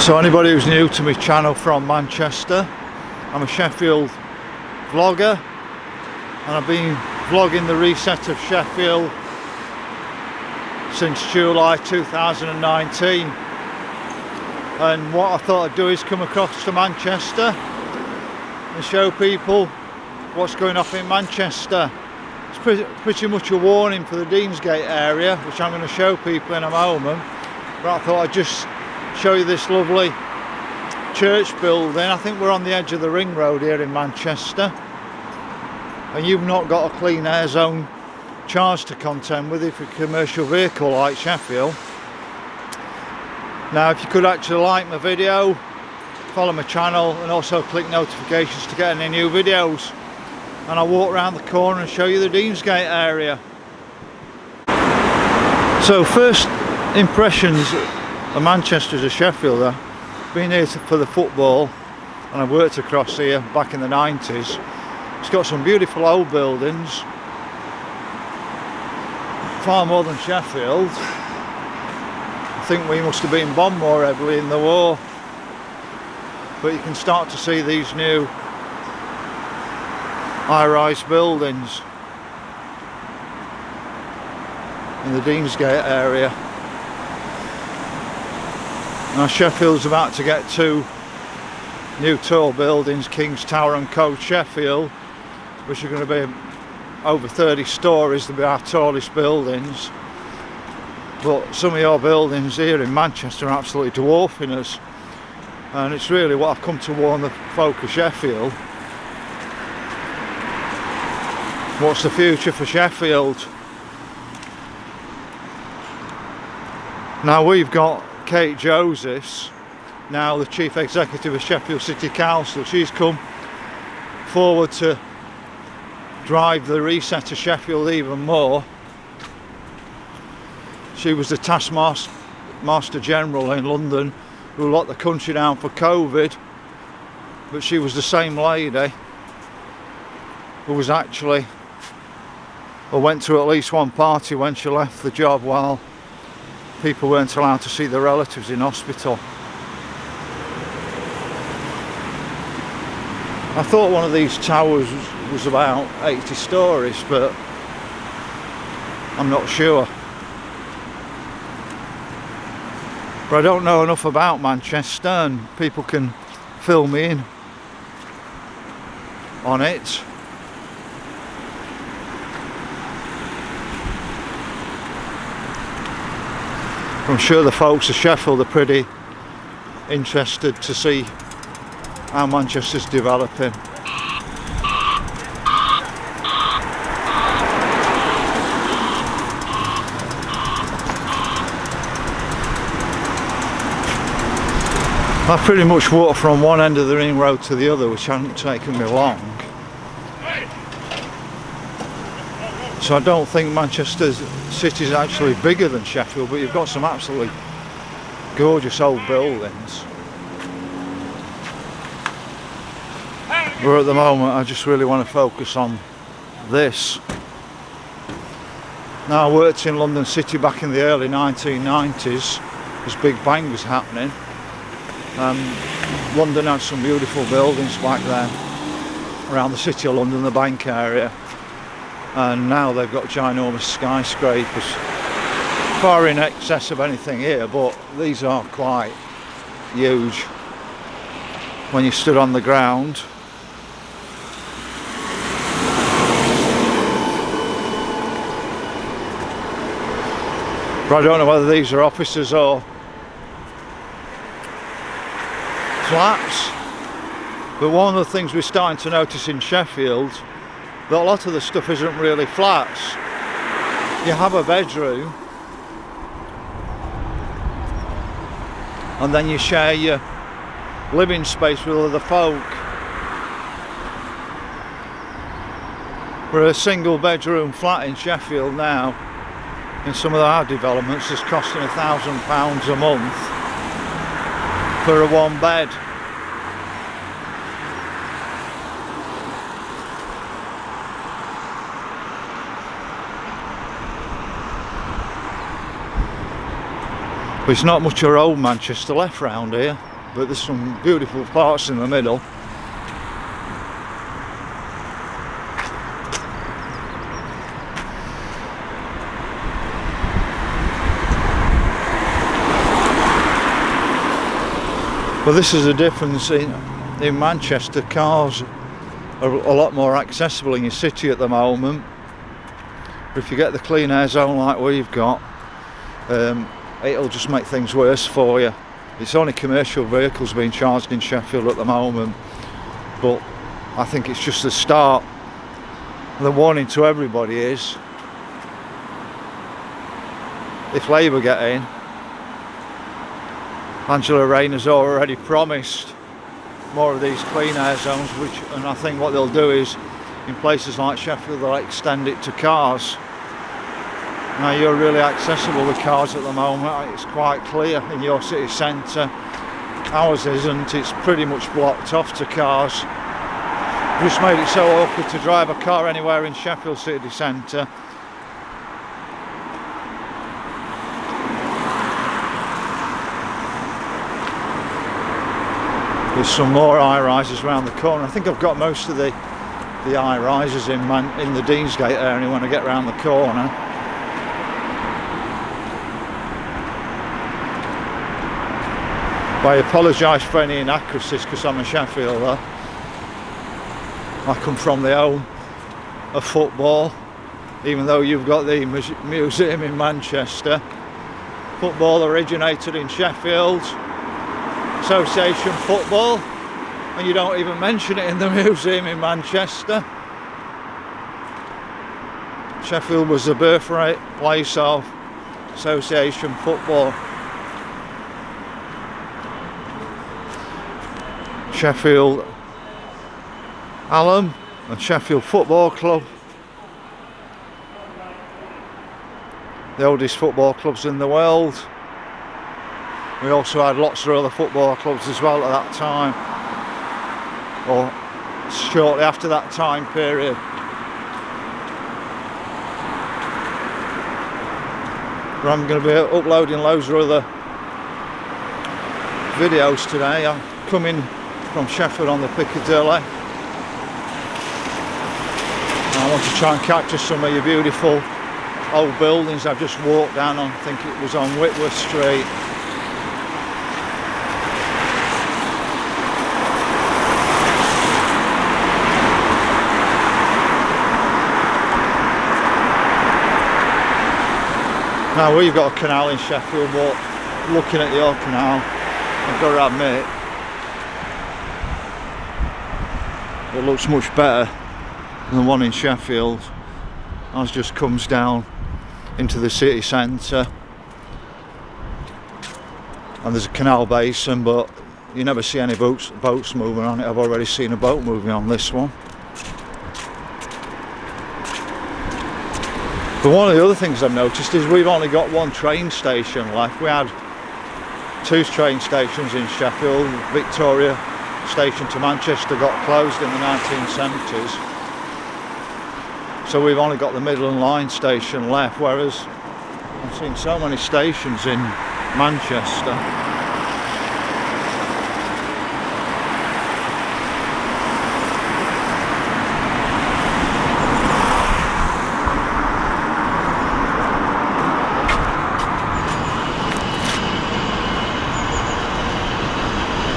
So anybody who's new to my channel from Manchester, I'm a Sheffield vlogger and I've been vlogging the reset of Sheffield since July 2019, and what I thought I'd do is come across to Manchester and show people what's going on in Manchester. It's pretty much a warning for the Deansgate area, which I'm going to show people in a moment, but I thought I'd just show you this lovely church building. I think we're on the edge of the ring road here in Manchester, and you've not got a clean air zone charge to contend with if you're a commercial vehicle like Sheffield. Now, if you could actually like my video, follow my channel, and also click notifications to get any new videos, and I'll walk around the corner and show you the Deansgate area. So first impressions of Manchester to Sheffield. I've been here for the football and I've worked across here back in the 90s. It's got some beautiful old buildings, far more than Sheffield. I think we must have been bombed more heavily in the war, but you can start to see these new high-rise buildings in the Deansgate area. Now Sheffield's about to get two new tall buildings, King's Tower and Code Sheffield, which are going to be over 30 stories. They'll be our tallest buildings. But some of your buildings here in Manchester are absolutely dwarfing us, and it's really what I've come to warn the folk of Sheffield. What's the future for Sheffield? Now we've got Kate Josephs, now the Chief Executive of Sheffield City Council. She's come forward to drive the reset of Sheffield even more. She was the Taskmaster General in London who locked the country down for COVID, but she was the same lady who was actually, or went to at least one party when she left the job, while people weren't allowed to see their relatives in hospital. I thought one of these towers was about 80 stories, but I'm not sure. But I don't know enough about Manchester, and people can fill me in on it. I'm sure the folks of Sheffield are pretty interested to see how Manchester's developing. I pretty much walked from one end of the ring road to the other, which hadn't taken me long. So I don't think Manchester City is actually bigger than Sheffield, but you've got some absolutely gorgeous old buildings. But at the moment I just really want to focus on this. Now, I worked in London City back in the early 1990s as Big Bang was happening. London had some beautiful buildings back then around the City of London, the Bank area. And now they've got ginormous skyscrapers, far in excess of anything here, but these are quite huge when you stood on the ground. But I don't know whether these are offices or flats. But one of the things we're starting to notice in Sheffield, that a lot of the stuff isn't really flats. You have a bedroom and then you share your living space with other folk. We're a single bedroom flat in Sheffield now, in some of our developments, is costing £1,000 a month for a one bed. There's not much of old Manchester left round here. but there's some beautiful parts in the middle. But this is a difference in Manchester. Cars are a lot more accessible in your city at the moment. But if you get the clean air zone like we've got, it'll just make things worse for you. It's only commercial vehicles being charged in Sheffield at the moment, but I think it's just the start. The warning to everybody is, if Labour get in, Angela Rayner's already promised more of these clean air zones, and I think what they'll do is, in places like Sheffield, they'll extend it to cars. Now, you're really accessible with cars at the moment. It's quite clear in your city centre. Ours isn't. It's pretty much blocked off to cars. Just made it so awkward to drive a car anywhere in Sheffield city centre. There's some more high-rises around the corner. I think I've got most of the high-rises in the Deansgate area when I get round the corner. But I apologise for any inaccuracies because I'm a Sheffielder. I come from the home of football, even though you've got the museum in Manchester. Football originated in Sheffield. Association football, and you don't even mention it in the museum in Manchester. Sheffield was the birthplace of association football. Sheffield Alum and Sheffield Football Club, the oldest football clubs in the world. We also had lots of other football clubs as well at that time, or shortly after that time period. But I'm going to be uploading loads of other videos today. I'm coming from Sheffield on the Piccadilly. I want to try and capture some of your beautiful old buildings. I've just walked down on, I think it was on Whitworth Street. Now, we've got a canal in Sheffield, but looking at your canal, I've got to admit, it looks much better than the one in Sheffield. Ours just comes down into the city centre, and there's a canal basin, but you never see any boats moving on it. I've already seen a boat moving on this one. But one of the other things I've noticed is we've only got one train station left. We had two train stations in Sheffield. Victoria Station to Manchester got closed in the 1970s. So we've only got the Midland Line station left, whereas I've seen so many stations in Manchester.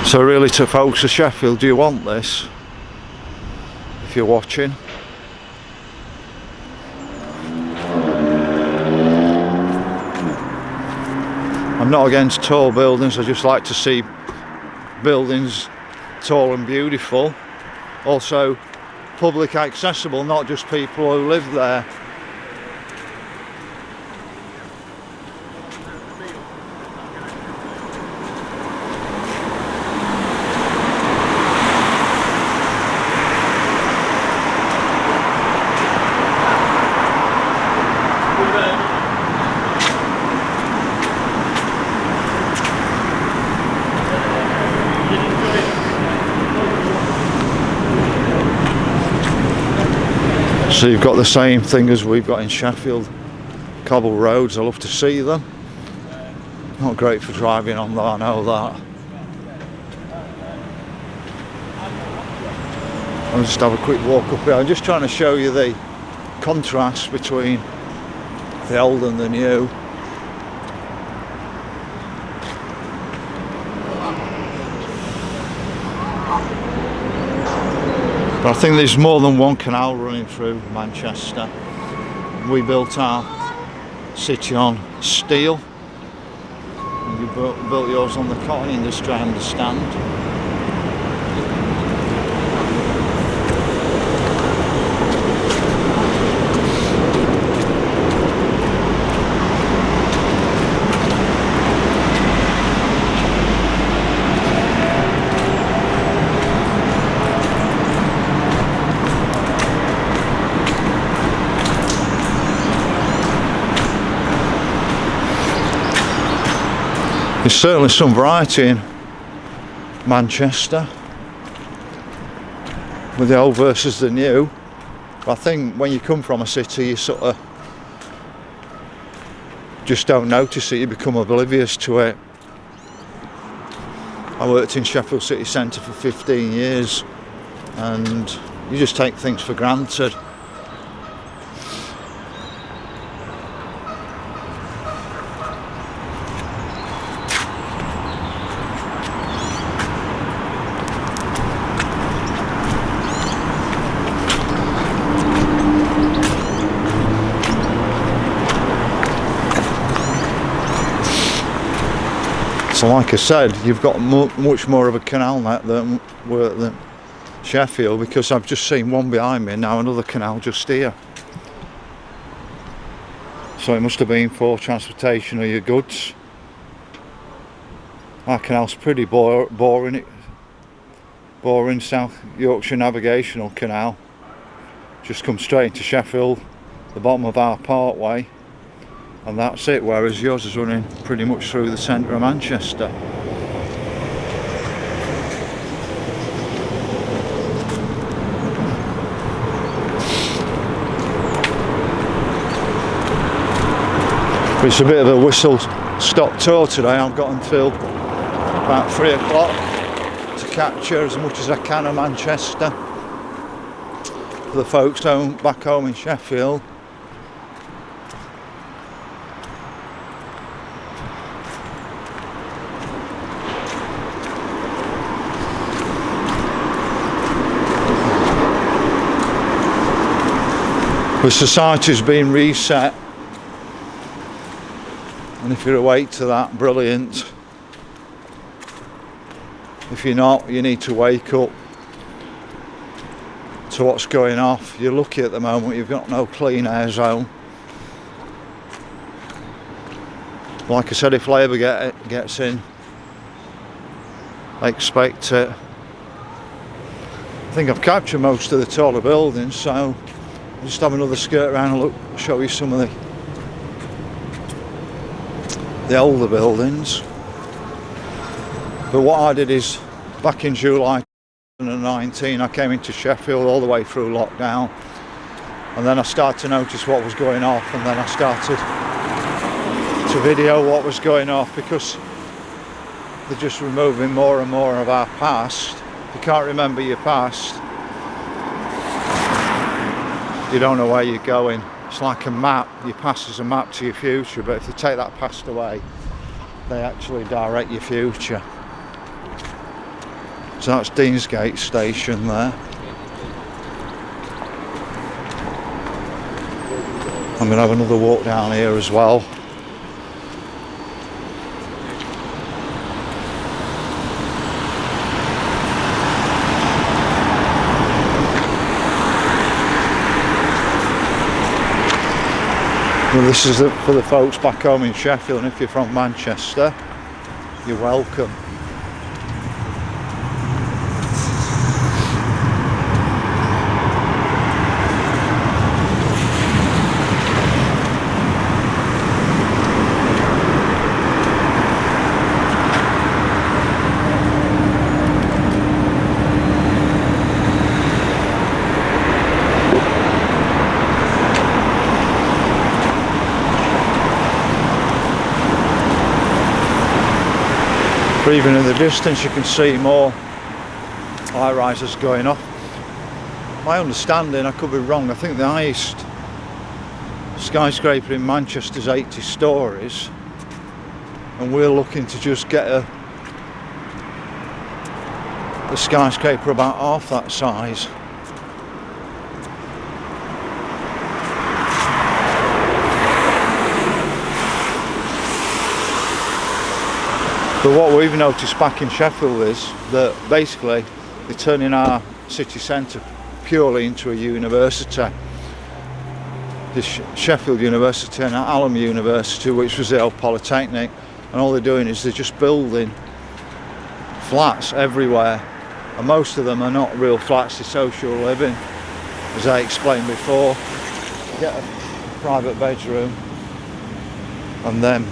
So really, to folks of Sheffield, do you want this? If you're watching. I'm not against tall buildings, I just like to see buildings tall and beautiful. Also public accessible, not just people who live there. So you've got the same thing as we've got in Sheffield, cobble roads. I love to see them. Not great for driving on though, I know that. I'll just have a quick walk up here. I'm just trying to show you the contrast between the old and the new. But I think there's more than one canal running through Manchester. We built our city on steel. You built yours on the cotton industry, I understand. There's certainly some variety in Manchester with the old versus the new. But I think when you come from a city, you sort of just don't notice it, you become oblivious to it. I worked in Sheffield city centre for 15 years and you just take things for granted. So like I said, you've got much more of a canal net than Sheffield, because I've just seen one behind me, now another canal just here. So it must have been for transportation of your goods. Our canal's pretty boring. Boring South Yorkshire Navigational Canal. Just come straight into Sheffield, the bottom of our parkway. And that's it, whereas yours is running pretty much through the centre of Manchester. It's a bit of a whistle-stop tour today. I've got until about 3 o'clock to capture as much as I can of Manchester for the folks back home in Sheffield. The society's been reset, and if you're awake to that, brilliant. If you're not, you need to wake up to what's going off. You're lucky at the moment, you've got no clean air zone. Like I said, if Labour gets in, I expect it. I think I've captured most of the taller buildings, so I'll just have another skirt around and look, show you some of the older buildings. But what I did is, back in July 2019, I came into Sheffield all the way through lockdown, and then I started to notice what was going off, and then I started to video what was going off, because they're just removing more and more of our past. If you can't remember your past, you don't know where you're going. It's like a map. Your past is a map to your future, but if they take that past away, they actually direct your future. So that's Deansgate station there. I'm going to have another walk down here as well. Well, this is for the folks back home in Sheffield, and if you're from Manchester, you're welcome. Even in the distance you can see more high rises going off. my understanding, I could be wrong, I think the highest skyscraper in Manchester is 80 stories, and we're looking to just get a skyscraper about half that size. But what we've noticed back in Sheffield is that basically they're turning our city centre purely into a university. The Sheffield University and Hallam University, which was the old Polytechnic, and all they're doing is they're just building flats everywhere, and most of them are not real flats, they're social living, as I explained before. You get a private bedroom and then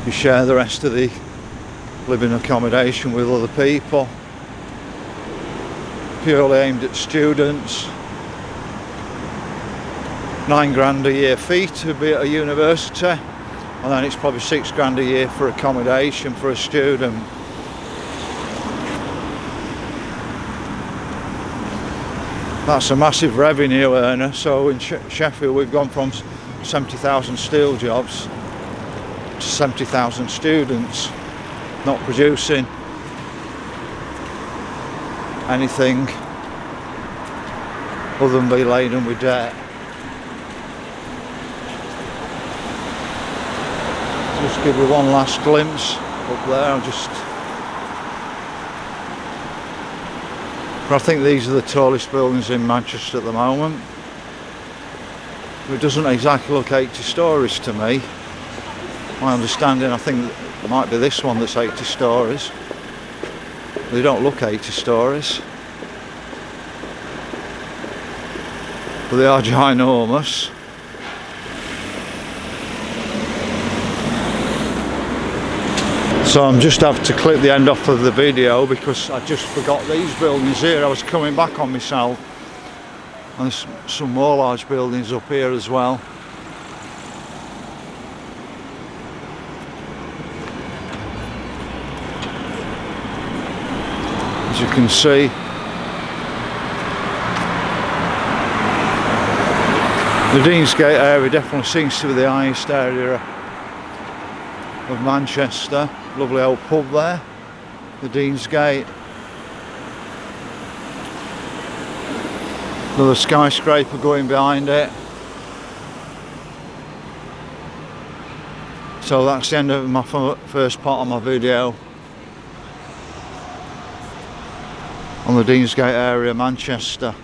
you share the rest of the living accommodation with other people, purely aimed at students. £9 a year fee to be at a university, and then it's probably £6 a year for accommodation for a student. That's a massive revenue earner. So in Sheffield we've gone from 70,000 steel jobs to 70,000 students not producing anything other than be laden with debt. Just give you one last glimpse up there. But I think these are the tallest buildings in Manchester at the moment. It doesn't exactly look 80 stories to me. My understanding, I think it might be this one that's 80 stories. They don't look 80 stories, but they are ginormous. So I'm just have to clip the end off of the video because I just forgot these buildings here. I was coming back on myself, and there's some more large buildings up here as well. As you can see, the Deansgate area definitely seems to be the highest area of Manchester. Lovely old pub there, the Deansgate. Another skyscraper going behind it. So that's the end of my first part of my video on the Deansgate area, Manchester.